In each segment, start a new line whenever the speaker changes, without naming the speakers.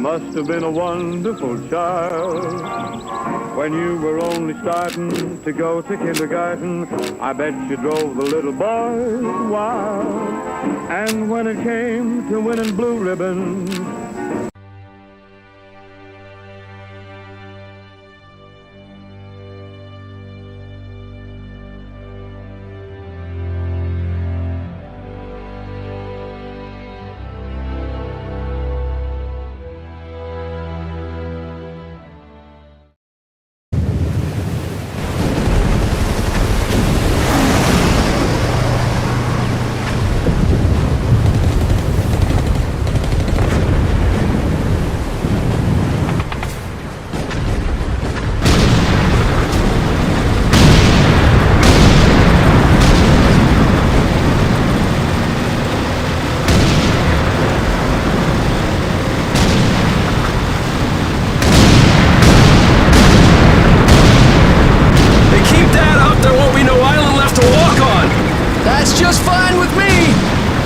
must have been a wonderful child. When you were only starting to go to kindergarten, I bet you drove the little boys wild. And when it came to winning blue ribbons,
just fine with me!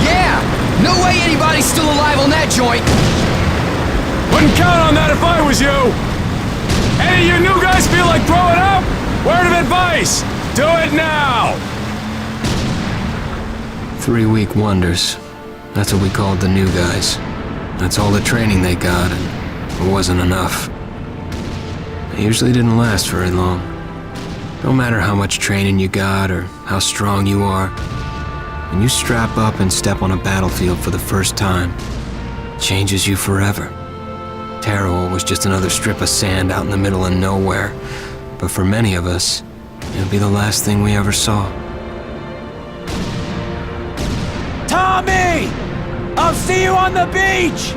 Yeah! No way anybody's still alive on that joint!
Wouldn't count on that if I was you! Any of you new guys feel like throwing up? Word of advice! Do it now!
3-week wonders. That's what we called the new guys. That's all the training they got, and it wasn't enough. It usually didn't last very long. No matter how much training you got or how strong you are, when you strap up and step on a battlefield for the first time, it changes you forever. Tarawa was just another strip of sand out in the middle of nowhere, but for many of us, it would be the last thing we ever saw.
Tommy! I'll see you on the beach!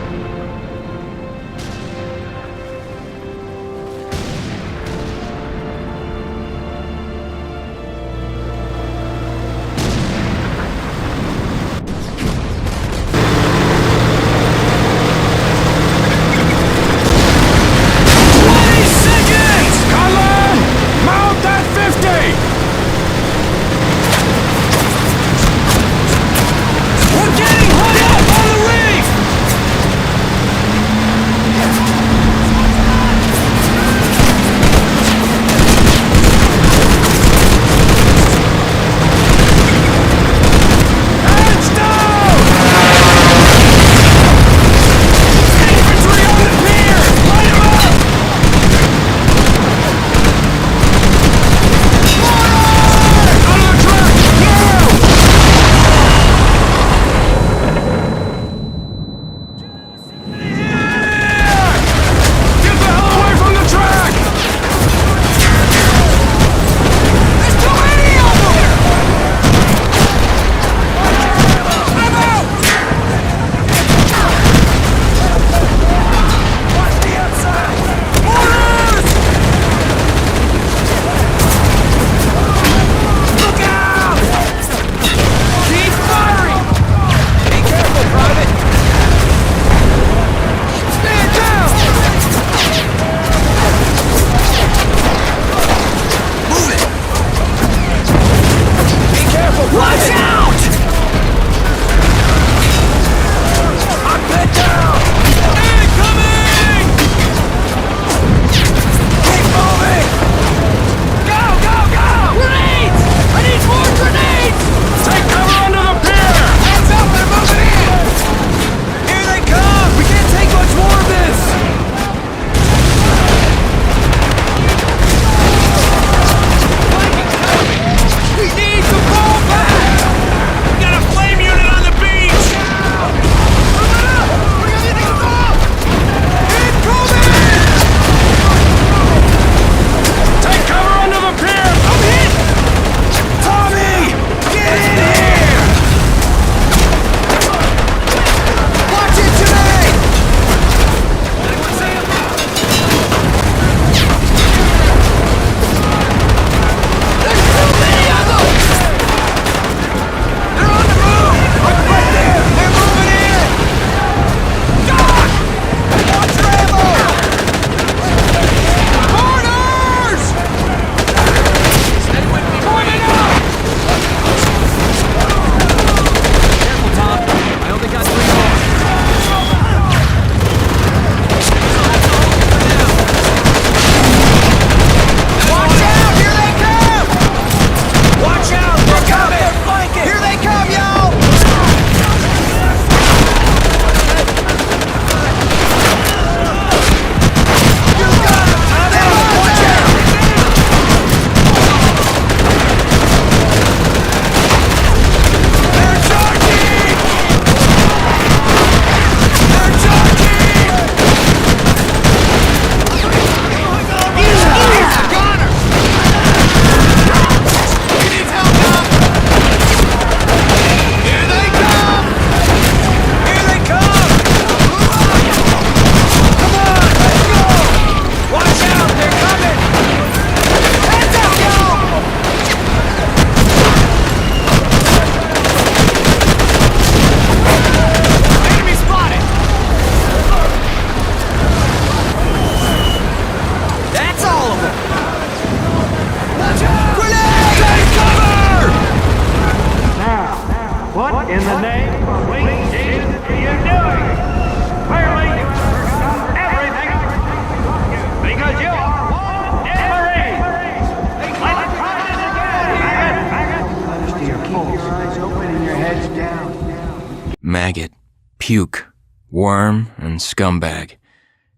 puke, worm, and scumbag.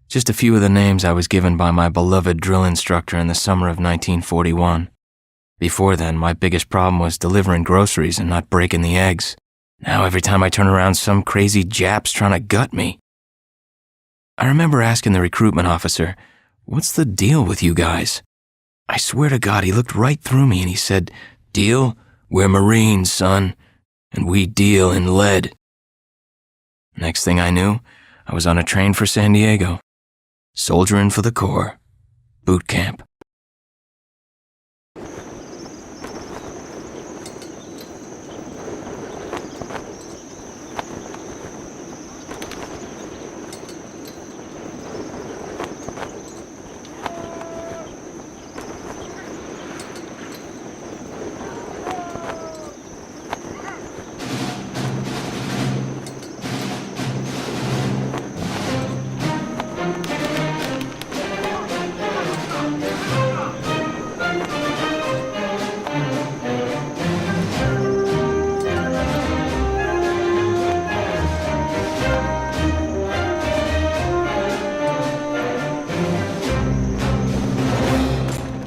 Just a few of the names I was given by my beloved drill instructor in the summer of 1941. Before then, my biggest problem was delivering groceries and not breaking the eggs. Now every time I turn around, some crazy Jap's trying to gut me. I remember asking the recruitment officer, "What's the deal with you guys?" I swear to God, he looked right through me and he said, "Deal? We're Marines, son, and we deal in lead." Next thing I knew, I was on a train for San Diego. Soldiering for the Corps. Boot camp.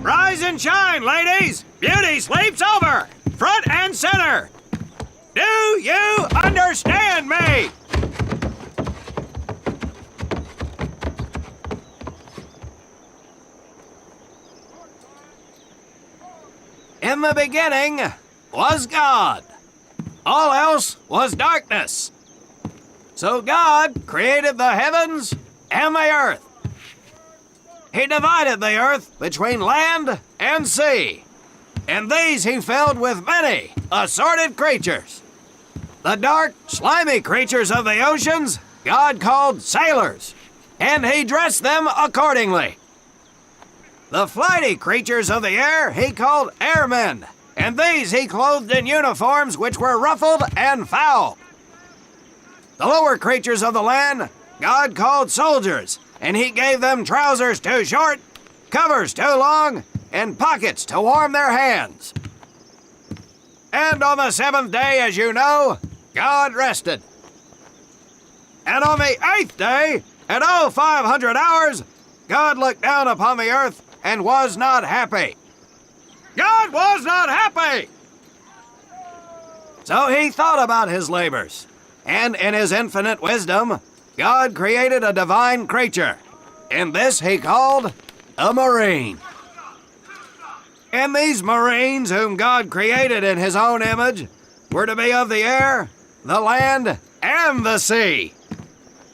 Rise and shine, ladies! Beauty sleeps over! Front and center! Do you understand me? In the beginning was God. All else was darkness. So God created the heavens and the earth. He divided the earth between land and sea, and these he filled with many assorted creatures. The dark, slimy creatures of the oceans God called sailors, and he dressed them accordingly. The flighty creatures of the air he called airmen, and these he clothed in uniforms which were ruffled and foul. The lower creatures of the land God called soldiers, and he gave them trousers too short, covers too long, and pockets to warm their hands. And on the seventh day, as you know, God rested. And on the eighth day, at 0500 hours, God looked down upon the earth and was not happy. God was not happy! So he thought about his labors, and in his infinite wisdom, God created a divine creature, and this he called a Marine. And these Marines, whom God created in his own image, were to be of the air, the land, and the sea.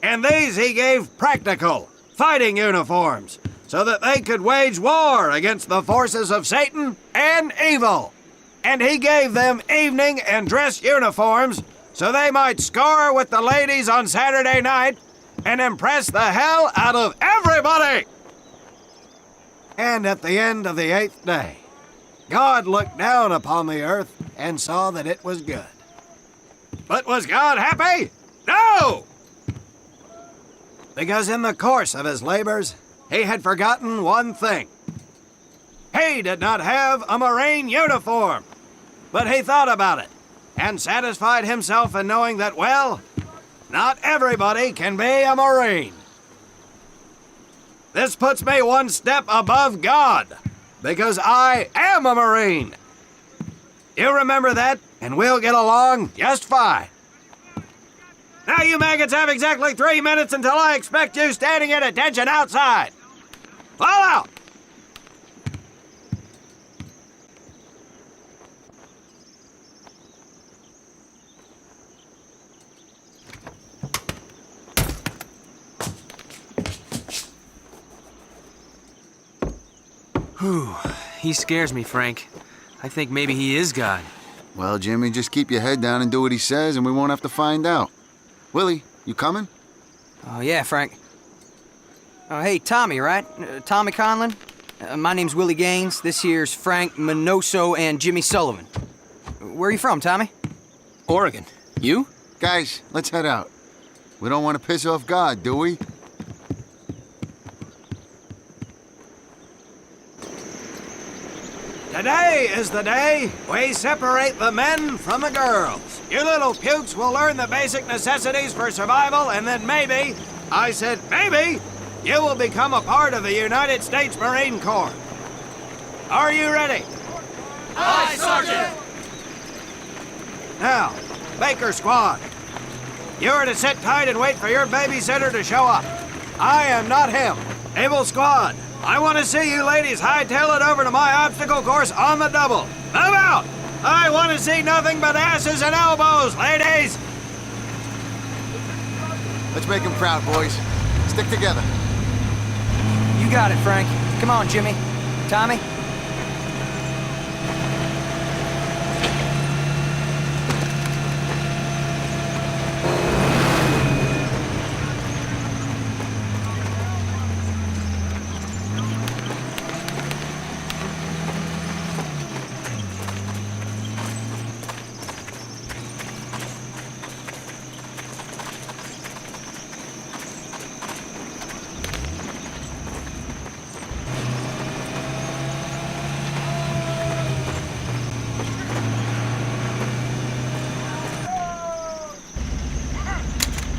And these he gave practical, fighting uniforms, so that they could wage war against the forces of Satan and evil. And he gave them evening and dress uniforms, so they might score with the ladies on Saturday night and impress the hell out of everybody. And at the end of the eighth day, God looked down upon the earth and saw that it was good. But was God happy? No! Because in the course of his labors, he had forgotten one thing. He did not have a Marine uniform, but he thought about it and satisfied himself in knowing that, well, not everybody can be a Marine. This puts me one step above God, because I am a Marine. You remember that, and we'll get along just fine. Now you maggots have exactly 3 minutes until I expect you standing at attention outside. Fall out!
Whew. He scares me, Frank. I think maybe he is God.
Well, Jimmy, just keep your head down and do what he says, and we won't have to find out. Willie, you coming?
Oh, yeah, Frank. Oh, hey, Tommy, right? Tommy Conlon? My name's Willie Gaines. This here's Frank Minoso and Jimmy Sullivan. Where are you from, Tommy?
Oregon. You?
Guys, let's head out. We don't want to piss off God, do we?
Today is the day we separate the men from the girls. You little pukes will learn the basic necessities for survival, and then maybe, I said maybe, you will become a part of the United States Marine Corps. Are you ready?
Aye, Sergeant!
Now, Baker Squad, you are to sit tight and wait for your babysitter to show up. I am not him. Naval Squad, I want to see you ladies hightail it over to my obstacle course on the double. Move out! I want to see nothing but asses and elbows, ladies!
Let's make him proud, boys. Stick together.
You got it, Frank. Come on, Jimmy. Tommy?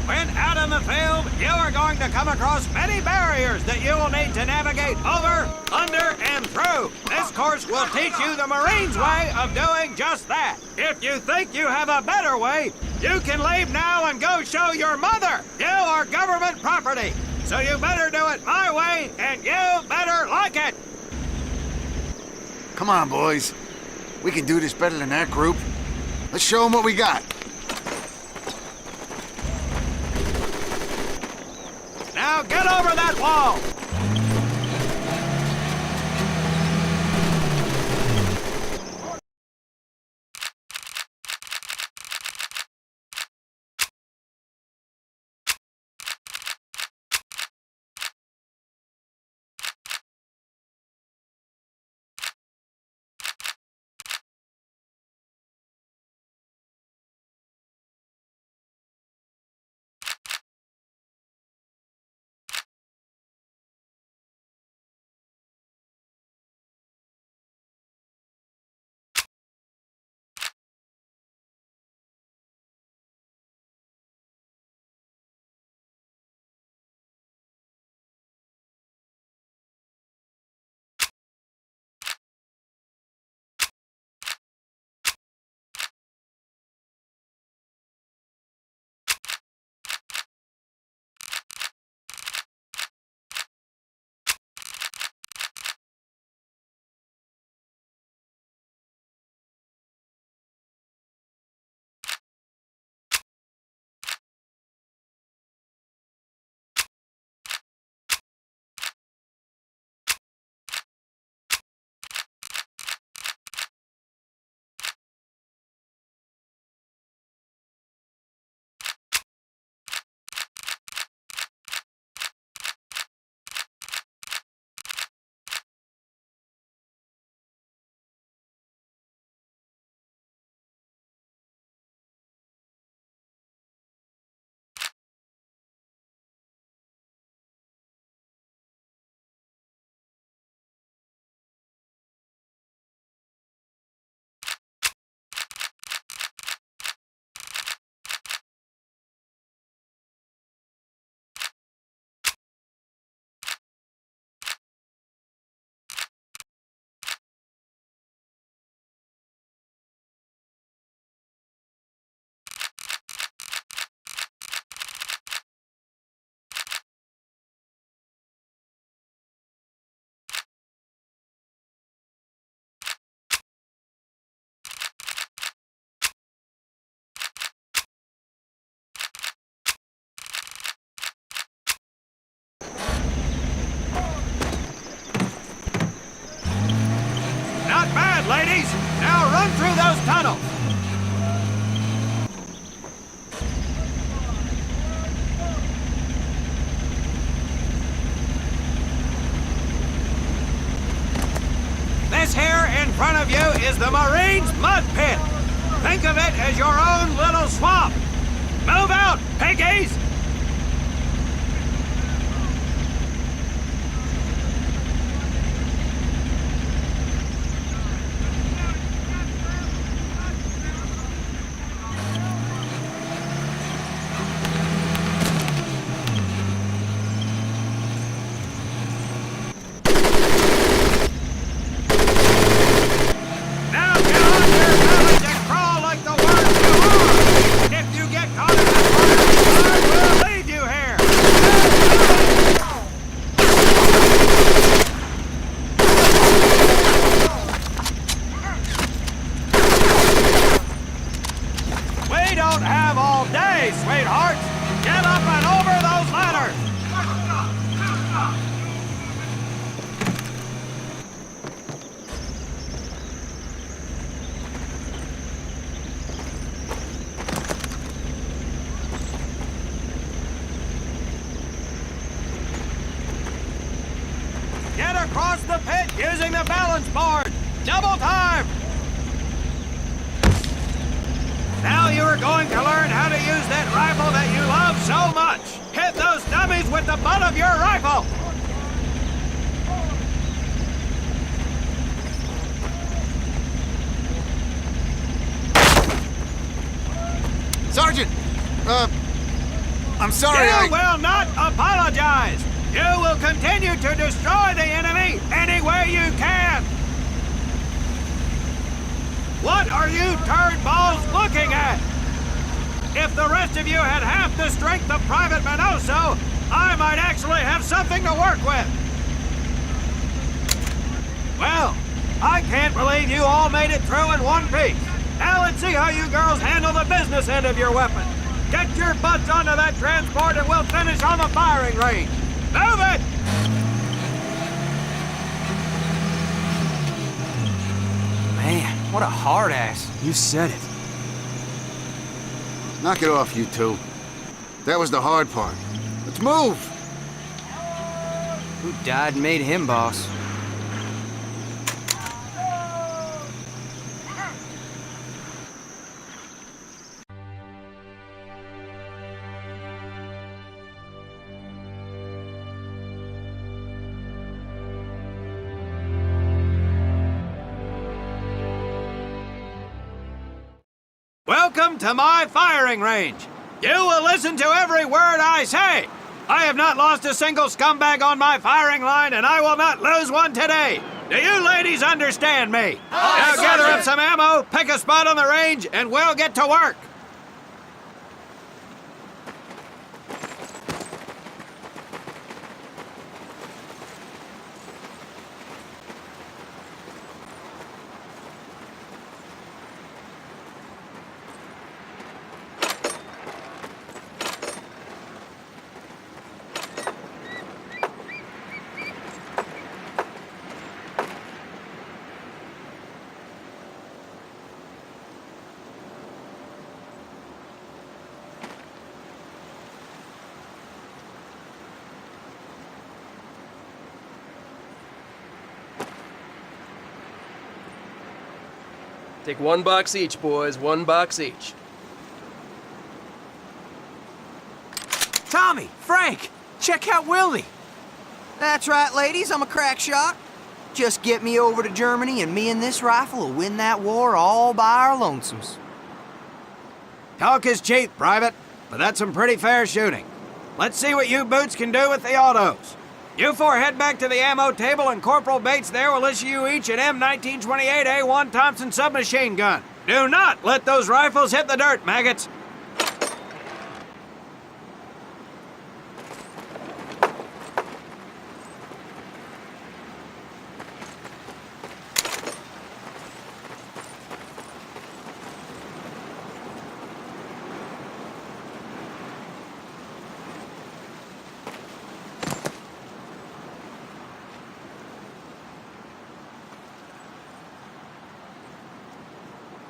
When out in the field, you are going to come across many barriers that you will need to navigate over, under, and through. This course will teach you the Marines' way of doing just that. If you think you have a better way, you can leave now and go show your mother. You are government property, so you better do it my way, and you better like it.
Come on, boys. We can do this better than that group. Let's show them what we got.
Now get over that wall! Not bad, ladies! Now run through those tunnels! This here in front of you is the Marines' mud pit. Think of it as your own little swamp. Move out, piggies! across the pit using the balance board. Double time. Now you are going to learn how to use that rifle that you love so much. Hit those dummies with the butt of your rifle.
Sergeant! I'm sorry,
You will not apologize. You will continue to destroy the enemy any way you can. What are you turnballs looking at? If the rest of you had half the strength of Private Minoso, I might actually have something to work with. Well, I can't believe you all made it through in one piece. Now let's see how you girls handle the business end of your weapon. Get your butts onto that transport and we'll finish on the firing range. Move it!
Man, what a hard ass.
You said it.
Knock it off, you two. That was the hard part. Let's move!
Who died and made him boss?
Welcome to my firing range. You will listen to every word I say. I have not lost a single scumbag on my firing line, and I will not lose one today. Do you ladies understand me? Now gather up some ammo, pick a spot on the range, and we'll get to work.
Take 1 box each, boys. 1 box each.
Tommy, Frank, check out Willie. That's right, ladies, I'm a crack shot. Just get me over to Germany and me and this rifle will win that war all by our lonesomes.
Talk is cheap, Private, but that's some pretty fair shooting. Let's see what you boots can do with the autos. You four head back to the ammo table and Corporal Bates there will issue you each an M1928A1 Thompson submachine gun. Do not let those rifles hit the dirt, maggots.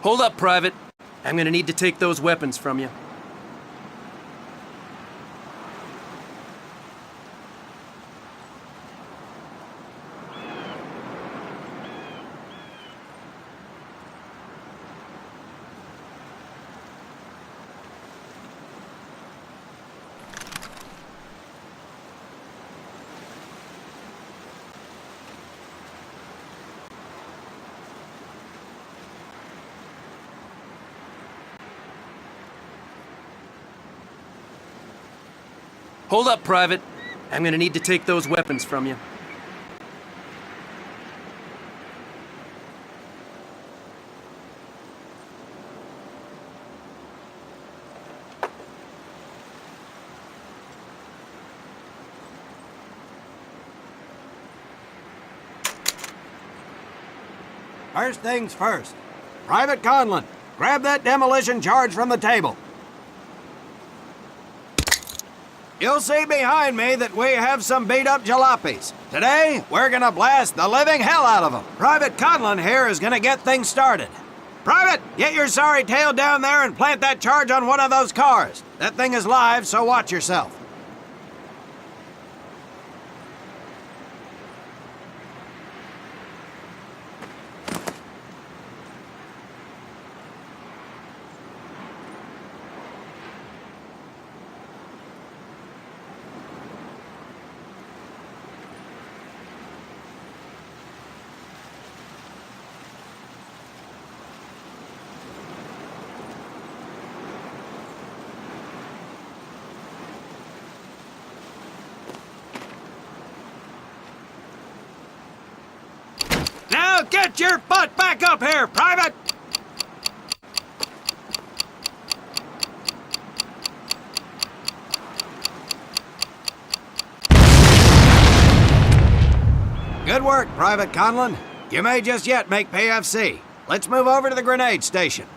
Hold up, Private. I'm gonna need to take those weapons from you. Hold up, Private. I'm gonna need to take those weapons from you.
First things first. Private Conlon, grab that demolition charge from the table. You'll see behind me that we have some beat-up jalopies. Today, we're gonna blast the living hell out of them. Private Conlon here is gonna get things started. Private, get your sorry tail down there and plant that charge on one of those cars. That thing is live, so watch yourself. Get your butt back up here, Private! Good work, Private Conlon. You may just yet make PFC. Let's move over to the grenade station.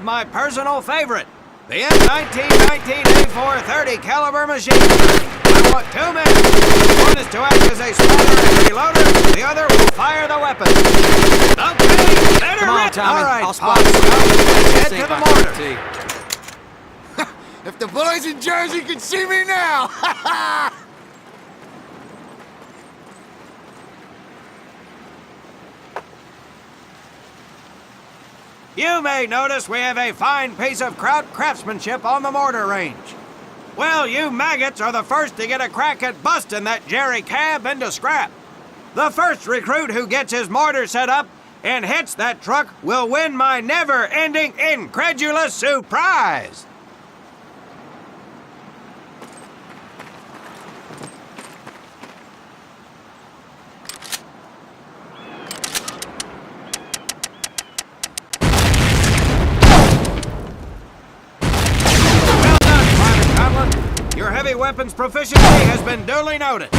have my personal favorite, the M1919 A430 caliber machine gun. I want 2 men. One is to act as a spotter and reloader. The other will fire the weapon. Okay, better
Come on,
rip.
Tommy.
All right,
I'll spot
Pop,
it.
head
This ain't
to the
my cup of
mortar.
tea.
If the boys in Jersey could see me now!
You may notice we have a fine piece of kraut craftsmanship on the mortar range. Well, you maggots are the first to get a crack at busting that Jerry cab into scrap. The first recruit who gets his mortar set up and hits that truck will win my never-ending incredulous surprise. Well done, Private Conlon. Your heavy weapons proficiency has been duly noted.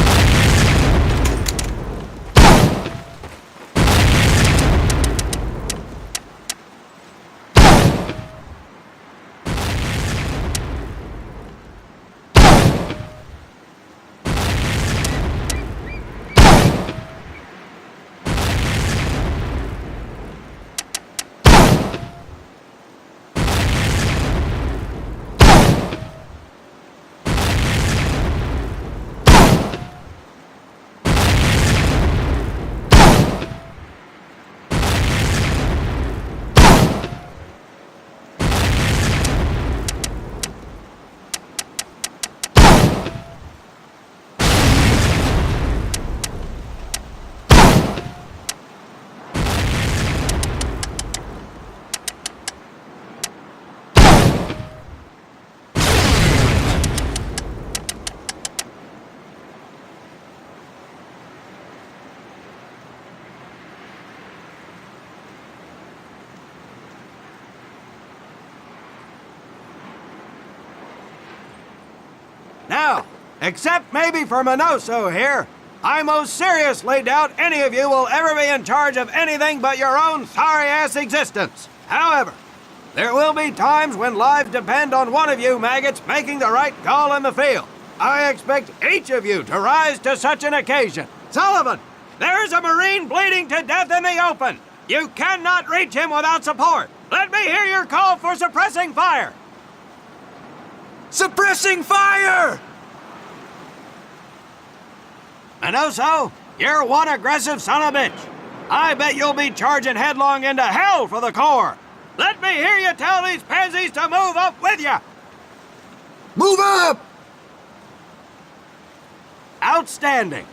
Now, except maybe for Minoso here, I most seriously doubt any of you will ever be in charge of anything but your own sorry-ass existence. However, there will be times when lives depend on one of you maggots making the right call in the field. I expect each of you to rise to such an occasion. Sullivan, there is a Marine bleeding to death in the open. You cannot reach him without support. Let me hear your call for suppressing fire.
Suppressing fire!
Minoso, you're one aggressive son of a bitch. I bet you'll be charging headlong into hell for the Corps. Let me hear you tell these pansies to move up with you.
Move up!
Outstanding.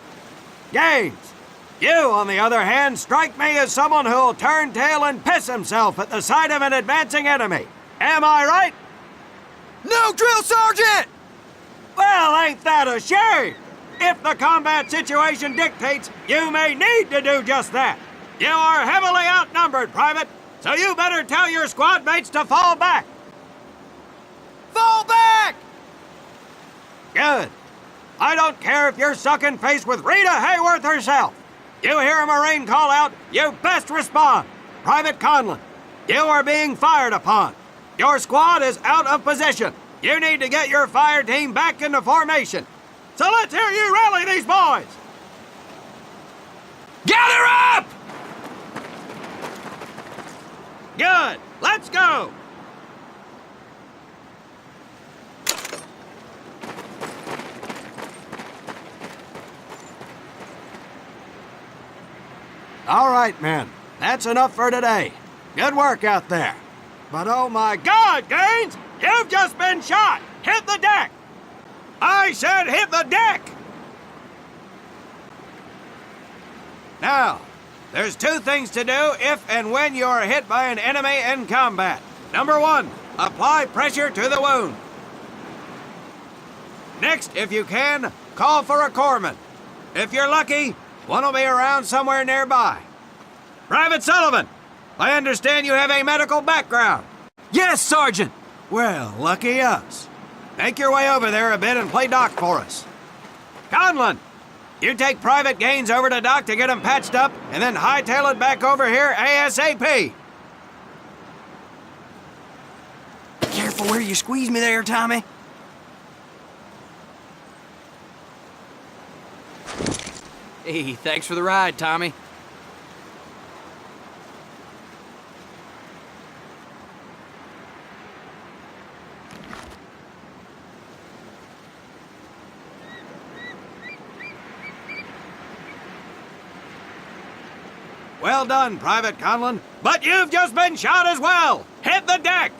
Gaines, you, on the other hand, strike me as someone who'll turn tail and piss himself at the sight of an advancing enemy. Am I right?
No, drill sergeant!
Well, ain't that a shame? If the combat situation dictates, you may need to do just that. You are heavily outnumbered, Private, so you better tell your squad mates to fall back.
Fall back!
Good. I don't care if you're sucking face with Rita Hayworth herself. You hear a Marine call out, you best respond. Private Conlon, you are being fired upon. Your squad is out of position. You need to get your fire team back into formation. So let's hear you rally these boys.
Gather up!
Good. Let's go. All right, men. That's enough for today. Good work out there. But oh my God, Gaines! You've just been shot! Hit the deck! I said hit the deck! Now, there's 2 things to do if and when you are hit by an enemy in combat. Number 1, apply pressure to the wound. Next, if you can, call for a corpsman. If you're lucky, one will be around somewhere nearby. Private Sullivan, I understand you have a medical background.
Yes, Sergeant!
Well, lucky us. Make your way over there a bit and play doc for us. Conlon, you take Private Gaines over to doc to get him patched up, and then hightail it back over here ASAP.
careful where you squeeze me there, Tommy. Hey, thanks for the ride, Tommy.
Well done, Private Conlon. But you've just been shot as well. Hit the deck.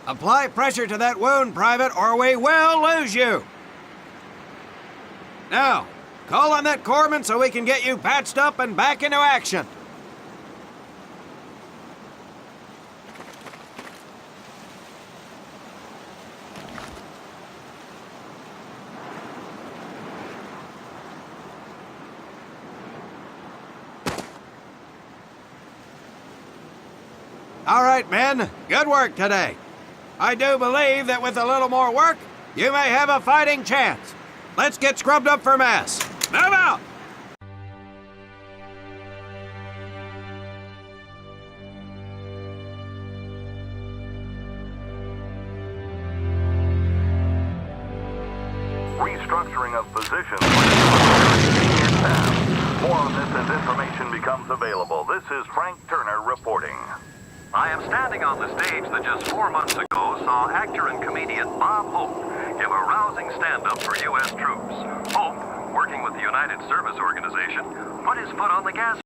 Apply pressure to that wound, Private, or we will lose you. Now, call on that corpsman so we can get you patched up and back into action. All right, men. Good work today. I do believe that with a little more work, you may have a fighting chance. Let's get scrubbed up for mass. Move out!
Restructuring of positions. More on this as information becomes available. This is Frank Turner reporting. I am standing on the stage that just 4 months ago saw actor and comedian Bob Hope give a rousing stand-up for U.S. troops. Hope, working with the United Service Organization, put his foot on the gas